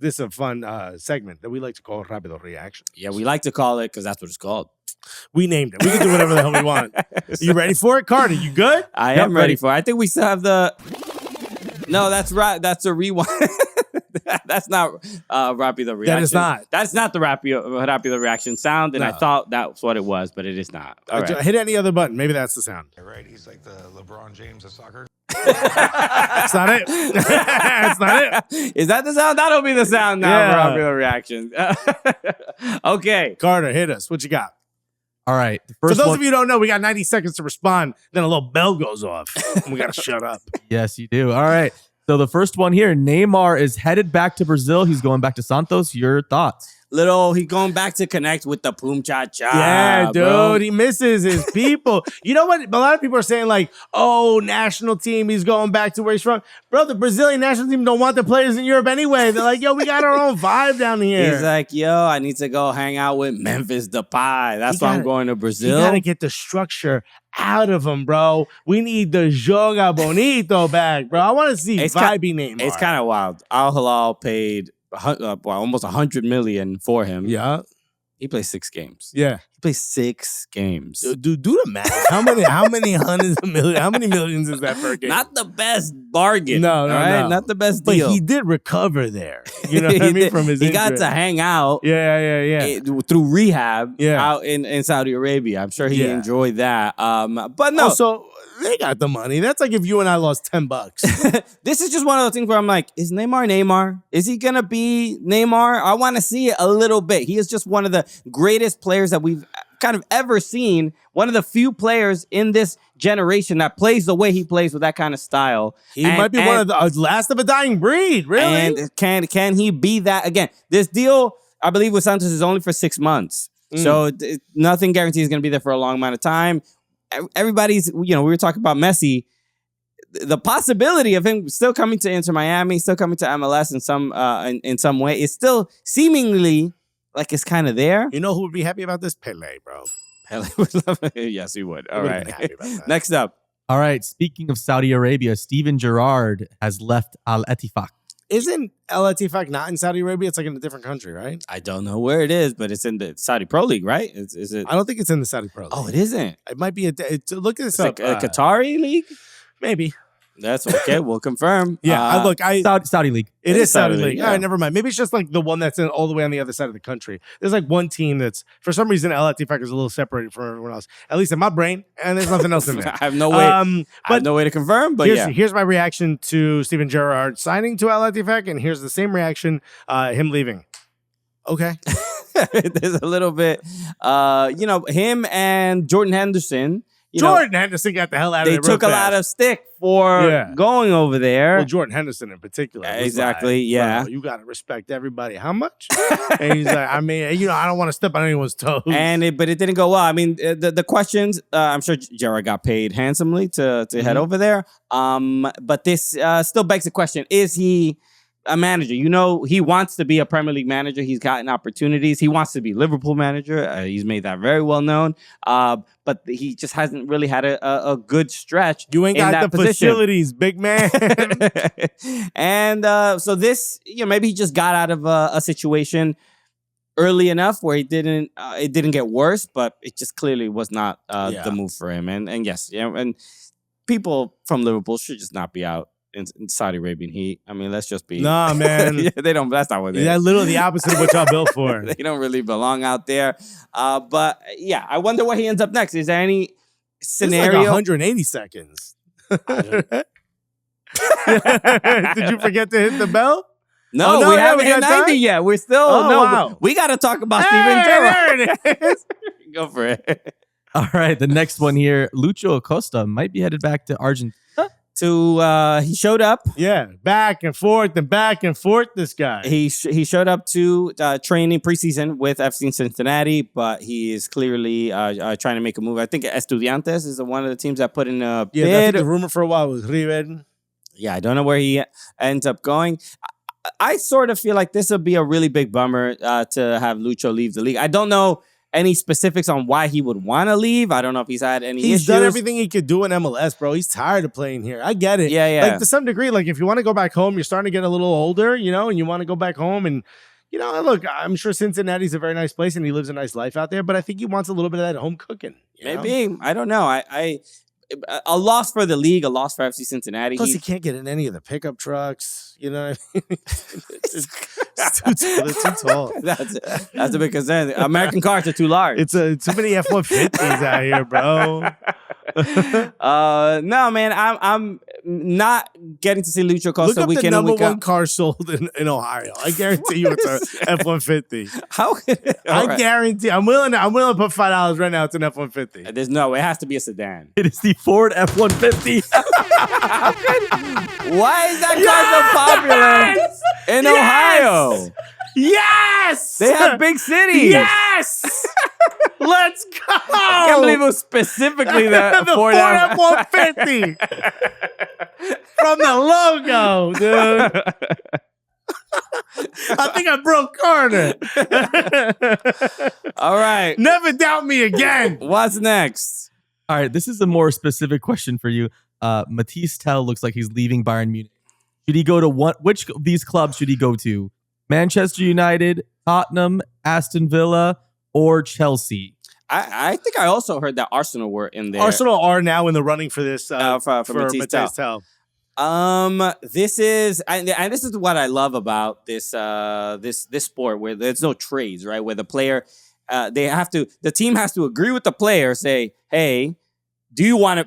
this is a fun segment that we like to call Rapido Reactions. Yeah, we like to call it because that's what it's called. We named it. We can do whatever the hell we want. You ready for it, Carter? You good? I am ready for it. I think we still have the... No, that's right. That's a rewind. That's not Rapido Reaction. That is not. That's not the Rapido Reaction sound, and No. I thought that's what it was, but it is not. All right. Hit any other button. Maybe that's the sound. Right, he's like the LeBron James of soccer. That's not it. That's not it. Is that the sound? That'll be the sound now for Rapido Reaction. Okay. Carter, hit us. What you got? All right. For those of you who don't know, we got 90 seconds to respond. Then a little bell goes off. And we got to shut up. Yes, you do. All right. So the first one here, Neymar is headed back to Brazil. He's going back to Santos. Your thoughts? He's going back to connect with the Pum Cha Cha. Yeah, dude, bro. he misses his people. You know what? A lot of people are saying like, oh, national team, he's going back to where he's from. Bro, the Brazilian national team don't want the players in Europe anyway. They're like, yo, we got our own vibe down here. He's like, yo, I need to go hang out with Memphis Depay. That's why I'm going to Brazil. You got to get the structure out of him, bro. We need the Joga Bonito back, bro. I want to see vibey Neymar. It's kind of wild. Al Hilal paid almost $100 million for him. Yeah. He plays 6 games. Yeah. He plays 6 games. Dude, do the math. How many hundreds of millions? How many millions is that per game? Not the best bargain. No, right? Not the best deal. But he did recover there. You know what I mean? From his he injury. got to hang out. Yeah. Through rehab. Yeah. Out in Saudi Arabia. I'm sure he enjoyed that. But no. So they got the money. That's like if you and I lost $10. This is just one of those things where I'm like, is Neymar? Is he gonna be Neymar? I want to see it a little bit. He is just one of the greatest players that we've kind of ever seen. One of the few players in this generation that plays the way he plays with that kind of style. He might be one of the last of a dying breed, really. And can he be that again? This deal, I believe, with Santos is only for 6 months. So nothing guarantees he's going to be there for a long amount of time. Everybody's, we were talking about Messi. The possibility of him still coming to Inter Miami, still coming to MLS in some way, is still seemingly like it's kind of there. You know who would be happy about this? Pele, bro. Pele would love it. Yes, he would. All right. Happy about that. Next up. All right. Speaking of Saudi Arabia, Steven Gerrard has left Ettifaq. Isn't Ettifaq not in Saudi Arabia? It's like in a different country, right? I don't know where it is, but it's in the Saudi Pro League, right? Is it? I don't think it's in the Saudi Pro League. Oh, it isn't. It might be look at this It's up. like a Qatari league? Maybe. That's okay. We'll confirm. Yeah, Saudi League. It is Saudi League. Yeah. All right, never mind. Maybe it's just like the one that's all the way on the other side of the country. There's like one team that's, for some reason, Ettifaq is a little separated from everyone else. At least in my brain, and there's nothing else in there. I have no way. I have no way to confirm. But here's my reaction to Steven Gerrard signing to Ettifaq, and here's the same reaction, him leaving. Okay. There's a little bit, him and Jordan Henderson. Jordan Henderson got the hell out of there. They took a lot of stick for going over there. Well, Jordan Henderson in particular. Exactly, yeah. You got to respect everybody. How much? And he's like, I mean, I don't want to step on anyone's toes. But it didn't go well. I mean, the questions, I'm sure Gerrard got paid handsomely to head over there. But this still begs the question, is he a manager? He wants to be a Premier League manager. He's gotten opportunities. He wants to be Liverpool manager. He's made that very well known. But he just hasn't really had a good stretch. You ain't got the facilities, big man. And so this, maybe he just got out of a situation early enough where it didn't get worse, but it just clearly was not the move for him. And yes, and people from Liverpool should just not be out in Saudi Arabian heat. I mean, let's just be. Nah, man. They don't. That's not what they. That's literally the opposite of what y'all built for. They don't really belong out there. But yeah, I wonder where he ends up next. Is there any scenario? It's like 180 seconds. Did you forget to hit the bell? No, we haven't hit 90 yet. We're still wow. We got to talk about Steven Gerrard. There it is. Go for it. All right, the next one here, Lucho Acosta might be headed back to Argentina. He showed up. Yeah, back and forth and back and forth. This guy. He showed up to training preseason with FC Cincinnati, but he is clearly trying to make a move. I think Estudiantes is one of the teams that put in a bid. I think the rumor for a while was River. Yeah, I don't know where he ends up going. I sort of feel like this would be a really big bummer to have Lucho leave the league. I don't know any specifics on why he would want to leave. I don't know if he's had any He's issues. done everything he could do in MLS, bro. He's tired of playing here. I get it. Yeah, yeah. Like to some degree, like if you want to go back home, you're starting to get a little older, you know, and you want to go back home and, you know, look, I'm sure Cincinnati's a very nice place and he lives a nice life out there, but I think he wants a little bit of that home cooking. Maybe. I don't know. A loss for the league, a loss for FC Cincinnati. Plus, he can't get in any of the pickup trucks. You know what I mean? it's too tall. That's a big concern. American cars are too large. It's too many F-150s out here, bro. No, man, I'm not getting to see Lucho Acosta Look up week the in and number week one out. car sold in Ohio. I guarantee you it's a F-150. How? I guarantee. I'm willing to put $5 right now. It's an F-150. There's no way. It has to be a sedan. It is the Ford F-150. Why is that car so popular in Ohio? Yes! They have big cities. Yes! Let's go! I can't believe it was specifically the Ford F-150 from the logo, dude. I think I broke Carter. All right. Never doubt me again. What's next? All right, this is a more specific question for you. Mathys Tel looks like he's leaving Bayern Munich. Should he go to which of these clubs should he go to? Manchester United, Tottenham, Aston Villa, or Chelsea? I think I also heard that Arsenal were in there. Arsenal are now in the running for this for Mathys Tel. This is and this is what I love about this sport where there's no trades, right? Where the player the team has to agree with the player, say, hey, do you want to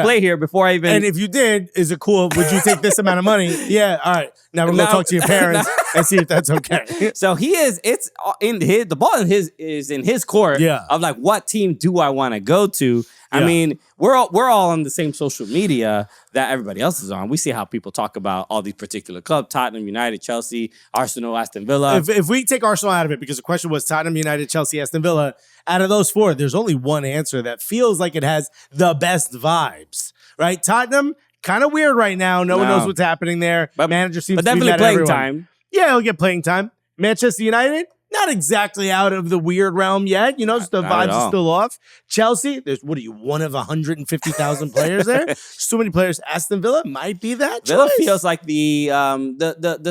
play here before I even? And if you did, is it cool? Would you take this amount of money? Yeah, all right. Now we're gonna talk to your parents and see if that's okay. So it's in the ball is in his court. Yeah. Of like, what team do I want to go to? I mean, we're all on the same social media that everybody else is on. We see how people talk about all these particular clubs: Tottenham, United, Chelsea, Arsenal, Aston Villa. If we take Arsenal out of it, because the question was Tottenham, United, Chelsea, Aston Villa, out of those four, there's only one answer that feels like it has the best vibes, right? Tottenham, kind of weird right now. No one knows what's happening there. But manager seems to be definitely mad at playing everyone. time. Yeah, he'll get playing time. Manchester United, not exactly out of the weird realm yet. You know, the vibes are still off. Chelsea, there's, what are you, one of 150,000 players there? So many players. Aston Villa might be that Villa choice. feels like the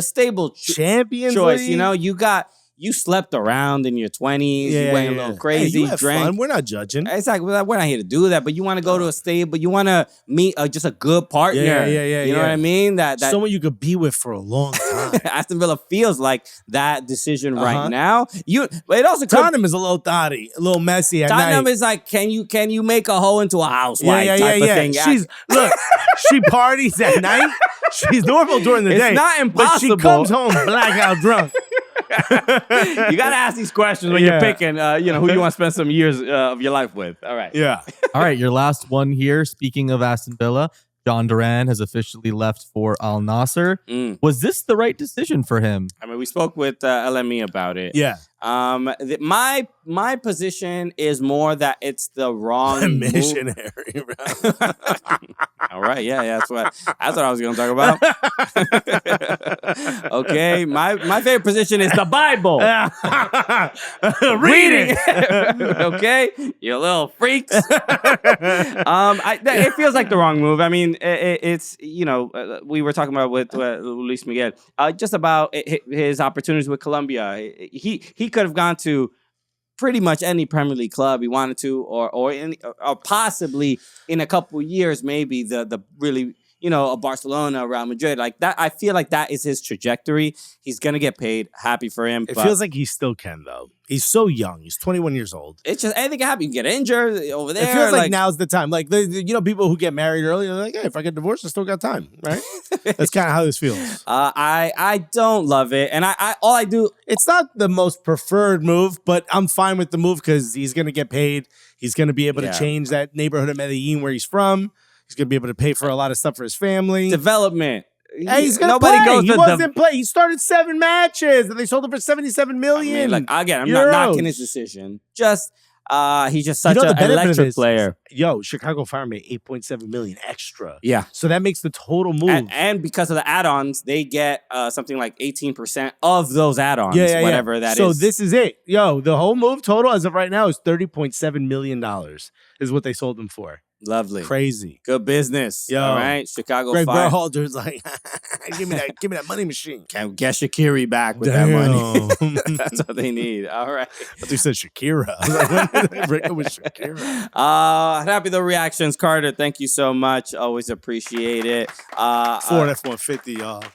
stable Champions choice. League. You know, you slept around in your 20s. You went a little crazy, Hey, you have drank. fun. We're not judging. It's like, we're not here to do that, but you want to go to a stable, you want to meet just a good partner. Yeah. You know what I mean? That Someone you could be with for a long time. Aston Villa feels like that decision right now. It also could, Tottenham is a little thotty, a little messy at Tottenham night. is like, can you make a hoe into a housewife type of thing? Look, she parties at night. She's normal during the It's day. not impossible. But she comes home blackout drunk. You gotta ask these questions when you're picking, who you want to spend some years of your life with. All right. Yeah. All right, your last one here. Speaking of Aston Villa, Jhon Duran has officially left for Al Nassr. Was this the right decision for him? I mean, we spoke with LME about it. Yeah. My position is more that it's the wrong move. Missionary, bro. All right, yeah, that's what I was going to talk about. Okay, my favorite position is the Bible. Reading. Okay, you little freaks. It feels like the wrong move. I mean, it's we were talking about with Luis Miguel just about his opportunities with Colombia. He could have gone to pretty much any Premier League club he wanted to, or possibly in a couple years, maybe the really, a Barcelona, Real Madrid, like that. I feel like that is his trajectory. He's gonna get paid. Happy for him. It feels like he still can, though. He's so young. He's 21 years old. It's just anything can happen. You can get injured over there. It feels like now's the time. Like people who get married early, they're like, hey, if I get divorced, I still got time, right? That's kind of how this feels. I don't love it, and all I do. It's not the most preferred move, but I'm fine with the move because he's gonna get paid. He's gonna be able to change that neighborhood of Medellin where he's from. He's gonna be able to pay for a lot of stuff for his family. Development. Hey, he's gonna play. He wasn't play. He started 7 matches, and they sold him for $77 million. I mean, I'm not knocking his decision. Just He's just such the an benefit of electric this player. Yo, Chicago Fire made $8.7 million extra. Yeah. So that makes the total move. And because of the add-ons, they get something like 18% of those add-ons, whatever that is. So this is it. Yo, the whole move total as of right now is $30.7 million is what they sold them for. Lovely. Crazy. Good business. Yo. All right. Chicago Greg Fire. Berhalter's like, give me that money machine. Can get Shaqiri back with that money. That's what they need. All right. But they said Shakira. I was like, when did they break up with Shakira? Rapido Reactions, Carter. Thank you so much. Always appreciate it. Ford F-150, y'all.